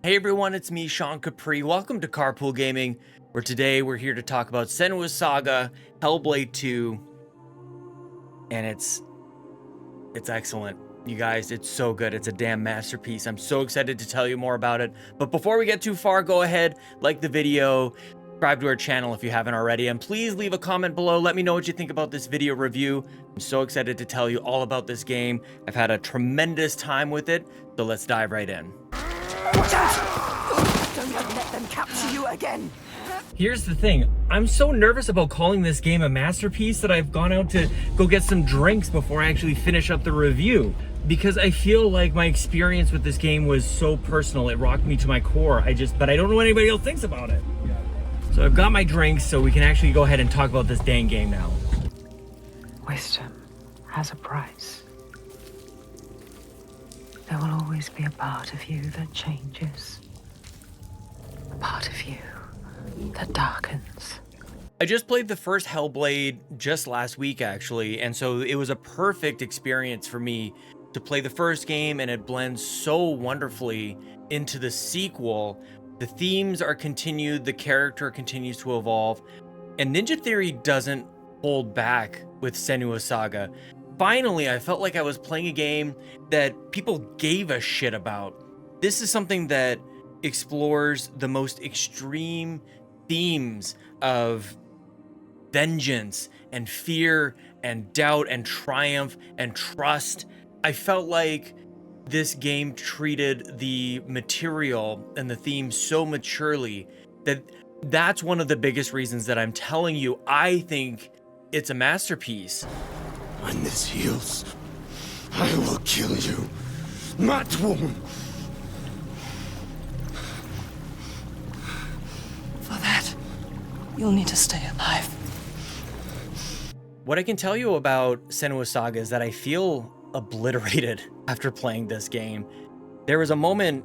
Hey everyone, it's me, Sean Capri. Welcome to Carpool Gaming, where today we're here to talk about Senua Saga, Hellblade 2, and it's excellent. You guys, it's so good. It's a damn masterpiece. I'm so excited to tell you more about it. But before we get too far, go ahead, like the video, subscribe to our channel if you haven't already, and please leave a comment below. Let me know what you think about this video review. I'm so excited to tell you all about this game. I've had a tremendous time with it, so let's dive right in. Watch out! Don't let them capture you again! Here's the thing, I'm so nervous about calling this game a masterpiece that I've gone out to go get some drinks before I actually finish up the review, because I feel like my experience with this game was so personal. It rocked me to my core. But I don't know what anybody else thinks about it. So I've got my drinks so we can actually go ahead and talk about this dang game now. Wisdom has a price. There will always be a part of you that changes. A part of you that darkens. I just played the first Hellblade just last week, actually, and so it was a perfect experience for me to play the first game, and it blends so wonderfully into the sequel. The themes are continued, the character continues to evolve, and Ninja Theory doesn't hold back with Senua Saga. Finally, I felt like I was playing a game that people gave a shit about. This is something that explores the most extreme themes of vengeance and fear and doubt and triumph and trust. I felt like this game treated the material and the theme so maturely that's one of the biggest reasons that I'm telling you I think it's a masterpiece. When this heals, I will kill you, mad woman. For that, you'll need to stay alive. What I can tell you about Senua Saga is that I feel obliterated after playing this game. There was a moment,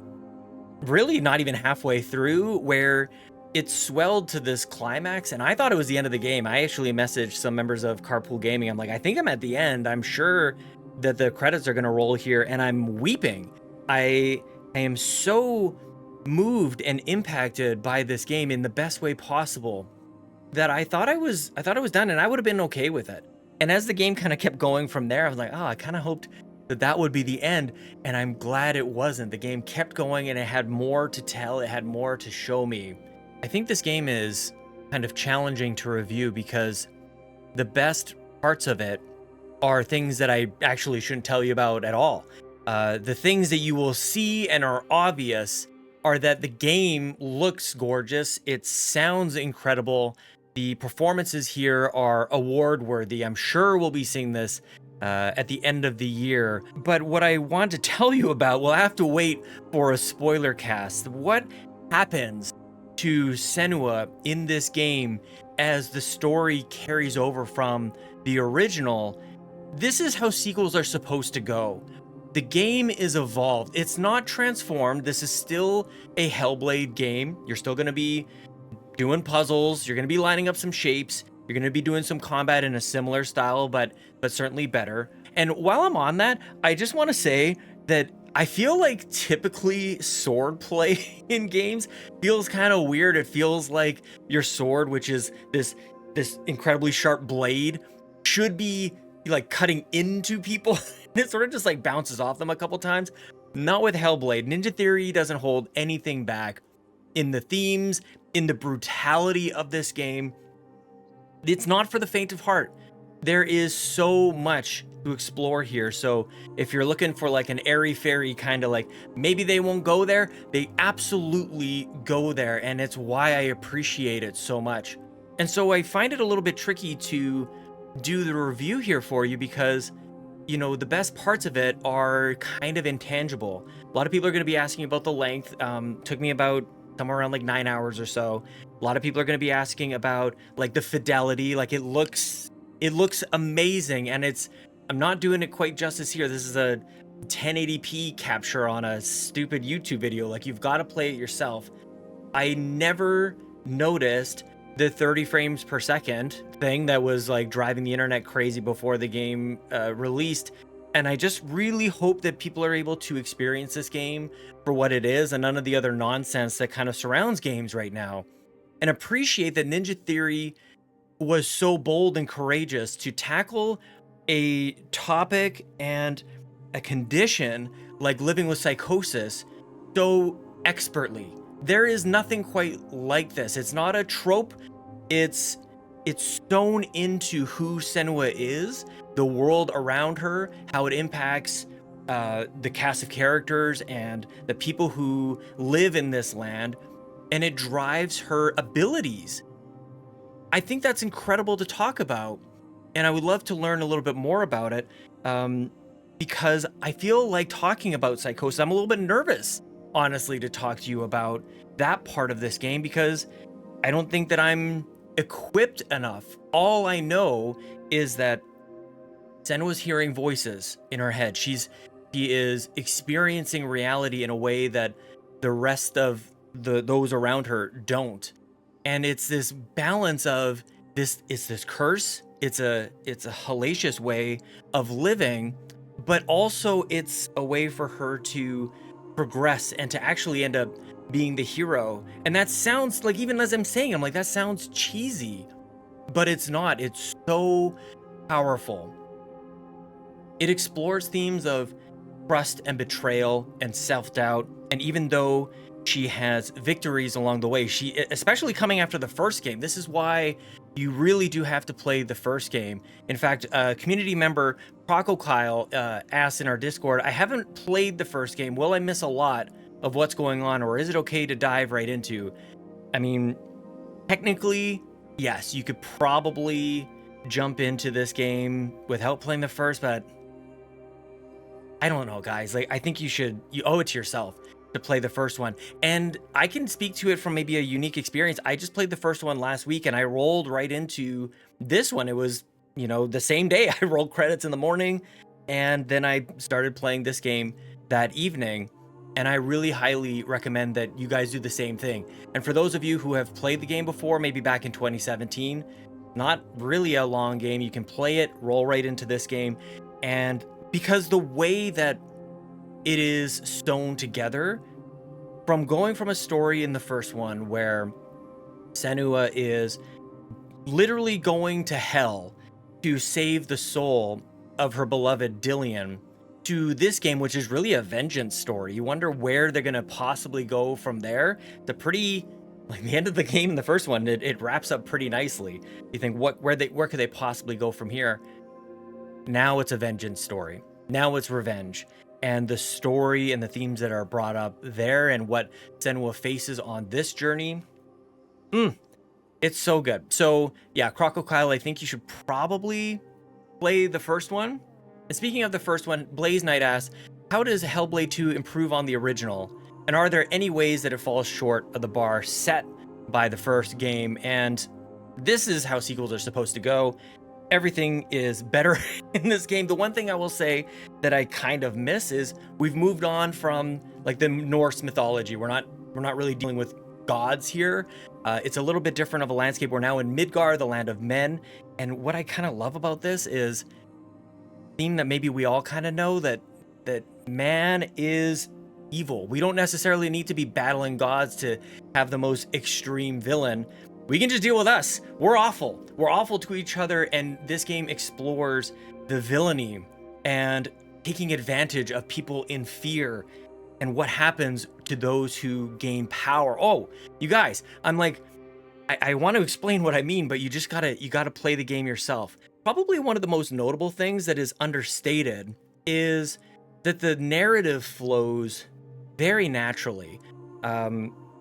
really not even halfway through, where it swelled to this climax, and I thought it was the end of the game. I actually messaged some members of Carpool Gaming. I'm like, I think I'm at the end. I'm sure that the credits are gonna roll here, and I'm weeping. I am so moved and impacted by this game in the best way possible that I thought it was done, and I would have been okay with it. And as the game kind of kept going from there, I was like, oh, I kind of hoped that would be the end, and I'm glad it wasn't. The game kept going, and it had more to tell. It had more to show me. I think this game is kind of challenging to review because the best parts of it are things that I actually shouldn't tell you about at all. The things that you will see and are obvious are that the game looks gorgeous. It sounds incredible. The performances here are award worthy. I'm sure we'll be seeing this at the end of the year. But what I want to tell you about, we'll have to wait for a spoiler cast. What happens to Senua in this game as the story carries over from the original? This is how sequels are supposed to go. The game is evolved. It's not transformed. This is still a Hellblade game. You're still going to be doing puzzles. You're going to be lining up some shapes. You're going to be doing some combat in a similar style, but certainly better. And while I'm on that, I just want to say that I feel like typically sword play in games feels kind of weird. It feels like your sword, which is this incredibly sharp blade, should be like cutting into people. It sort of just like bounces off them a couple times. Not with Hellblade. Ninja Theory doesn't hold anything back in the themes, in the brutality of this game. It's not for the faint of heart. There is so much to explore here. So if you're looking for like an airy-fairy kind of like, maybe they won't go there, they absolutely go there. And it's why I appreciate it so much. And so I find it a little bit tricky to do the review here for you because, you know, the best parts of it are kind of intangible. A lot of people are going to be asking about the length. Took me about somewhere around like 9 hours or so. A lot of people are going to be asking about like the fidelity. Like it looks amazing, and I'm not doing it quite justice here. This is a 1080p capture on a stupid YouTube video. Like, you've got to play it yourself. I never noticed the 30 frames per second thing that was like driving the internet crazy before the game released. And I just really hope that people are able to experience this game for what it is and none of the other nonsense that kind of surrounds games right now, and appreciate that Ninja Theory was so bold and courageous to tackle a topic and a condition like living with psychosis so expertly. There is nothing quite like this. It's not a trope. It's sewn into who Senua is, the world around her, how it impacts the cast of characters and the people who live in this land, and it drives her abilities. I think that's incredible to talk about, and I would love to learn a little bit more about it, because I feel like talking about psychosis, I'm a little bit nervous, honestly, to talk to you about that part of this game, because I don't think that I'm equipped enough. All I know is that Senua's hearing voices in her head. She is experiencing reality in a way that the rest of those around her don't. And it's this balance of this, it's this curse, it's a hellacious way of living, but also it's a way for her to progress and to actually end up being the hero. And that sounds like, even as I'm saying, I'm like, that sounds cheesy, but it's not. It's so powerful. It explores themes of trust and betrayal and self-doubt. And even though she has victories along the way, she, especially coming after the first game, this is why you really do have to play the first game. In fact, a community member, Crocokyle, asked in our Discord, I haven't played the first game. Will I miss a lot of what's going on, or is it okay to dive right into? I mean, technically, yes, you could probably jump into this game without playing the first, but I don't know, guys. Like, I think you owe it to yourself to play the first one. And I can speak to it from maybe a unique experience. I just played the first one last week and I rolled right into this one. It was, the same day. I rolled credits in the morning and then I started playing this game that evening. And I really highly recommend that you guys do the same thing. And for those of you who have played the game before, maybe back in 2017, not really a long game, you can play it, roll right into this game. And because the way that it is sewn together, from going from a story in the first one where Senua is literally going to hell to save the soul of her beloved Dillion, to this game, which is really a vengeance story. You wonder where they're going to possibly go from there. The pretty, like the end of the game in the first one, it wraps up pretty nicely. You think, where could they possibly go from here? Now it's a vengeance story. Now it's revenge. And the story and the themes that are brought up there and what Senua faces on this journey, it's so good. So yeah, Crocokyle, I think you should probably play the first one. And speaking of the first one, Blaze Knight asks, how does Hellblade 2 improve on the original? And are there any ways that it falls short of the bar set by the first game? And this is how sequels are supposed to go. Everything is better in this game. The one thing I will say that I kind of miss is we've moved on from like the Norse mythology. We're not really dealing with gods here. It's a little bit different of a landscape. We're now in Midgard, the land of men. And what I kind of love about this is theme that maybe we all kind of know, that man is evil. We don't necessarily need to be battling gods to have the most extreme villain. We can just deal with us. We're awful. We're awful to each other, and this game explores the villainy and taking advantage of people in fear and what happens to those who gain power. Oh, you guys, I'm like, I want to explain what I mean, but you gotta play the game yourself. Probably one of the most notable things that is understated is that the narrative flows very naturally.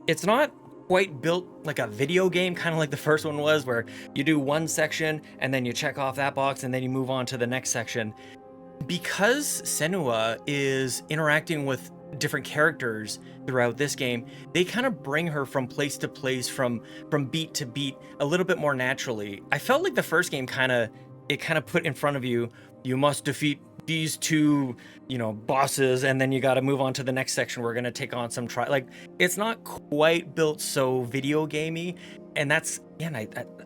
It's not quite built like a video game, kind of like the first one was, where you do one section and then you check off that box and then you move on to the next section. Because Senua is interacting with different characters throughout this game, they kind of bring her from place to place, from beat to beat a little bit more naturally. I felt like the first game kind of put in front of you, you must defeat these two, bosses, and then you got to move on to the next section. We're going to take on some like, it's not quite built so video gamey. And that's,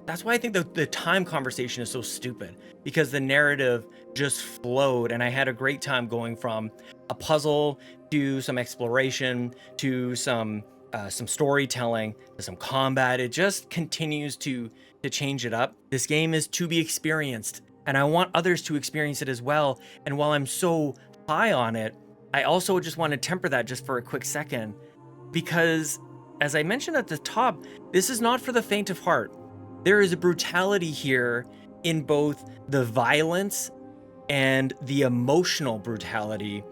that's why I think the time conversation is so stupid, because the narrative just flowed and I had a great time going from a puzzle to some exploration to some storytelling to some combat. It just continues to change it up. This game is to be experienced, and I want others to experience it as well. And while I'm so high on it, I also just want to temper that just for a quick second, because as I mentioned at the top, this is not for the faint of heart. There is a brutality here in both the violence and the emotional brutality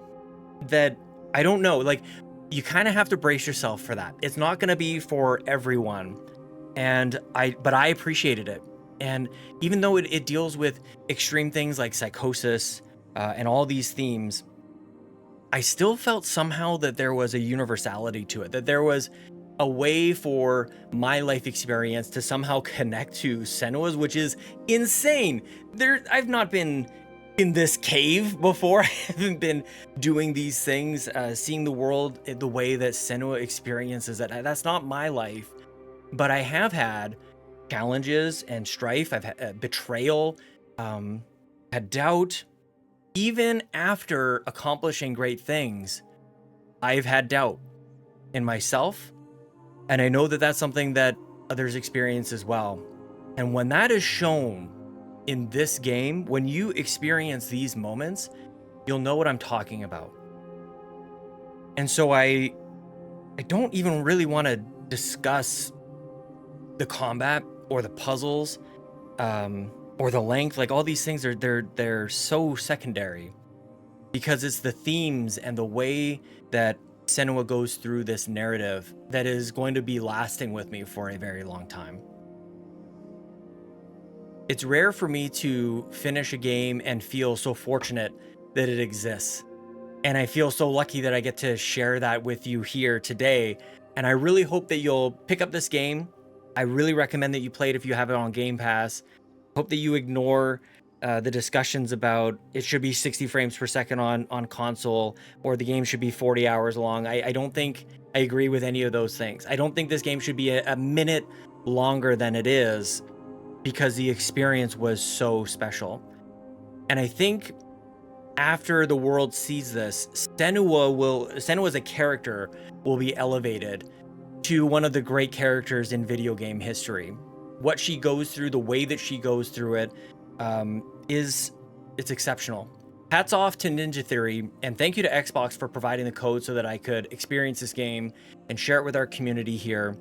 that I don't know, like, you kind of have to brace yourself for that. It's not going to be for everyone. But I appreciated it. And even though it deals with extreme things like psychosis and all these themes, I still felt somehow that there was a universality to it, that there was a way for my life experience to somehow connect to Senua's, which is insane. I've not been in this cave before. I haven't been doing these things, seeing the world the way that Senua experiences it. That's not my life, but I have had challenges and strife. I've had betrayal, had doubt. Even after accomplishing great things, I've had doubt in myself. And I know that that's something that others experience as well. And when that is shown in this game, when you experience these moments, you'll know what I'm talking about. And so I don't even really want to discuss the combat or the puzzles or the length. Like, all these things they're so secondary, because it's the themes and the way that Senua goes through this narrative that is going to be lasting with me for a very long time. It's rare for me to finish a game and feel so fortunate that it exists. And I feel so lucky that I get to share that with you here today. And I really hope that you'll pick up this game. I really recommend that you play it if you have it on Game Pass. Hope that you ignore the discussions about it should be 60 frames per second on console, or the game should be 40 hours long. I don't think I agree with any of those things. I don't think this game should be a minute longer than it is, because the experience was so special. And I think after the world sees this, Senua as a character will be elevated to one of the great characters in video game history. What she goes through, the way that she goes through it, it's exceptional. Hats off to Ninja Theory, and thank you to Xbox for providing the code so that I could experience this game and share it with our community here.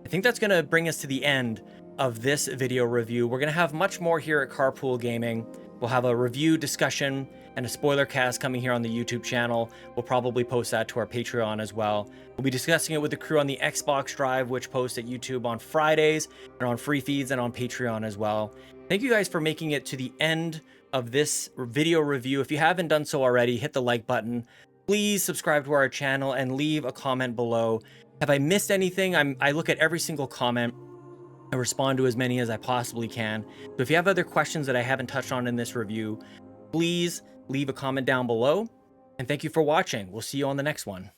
I think that's going to bring us to the end of this video review. We're going to have much more here at Carpool Gaming. We'll have a review discussion and a spoiler cast coming here on the YouTube channel. We'll probably post that to our Patreon as well. We'll be discussing it with the crew on the Xbox Drive, which posts at YouTube on Fridays and on free feeds and on Patreon as well. Thank you guys for making it to the end of this video review. If you haven't done so already, hit the like button. Please subscribe to our channel and leave a comment below. Have I missed anything? I look at every single comment. I respond to as many as I possibly can. So if you have other questions that I haven't touched on in this review, please leave a comment down below. And thank you for watching. We'll see you on the next one.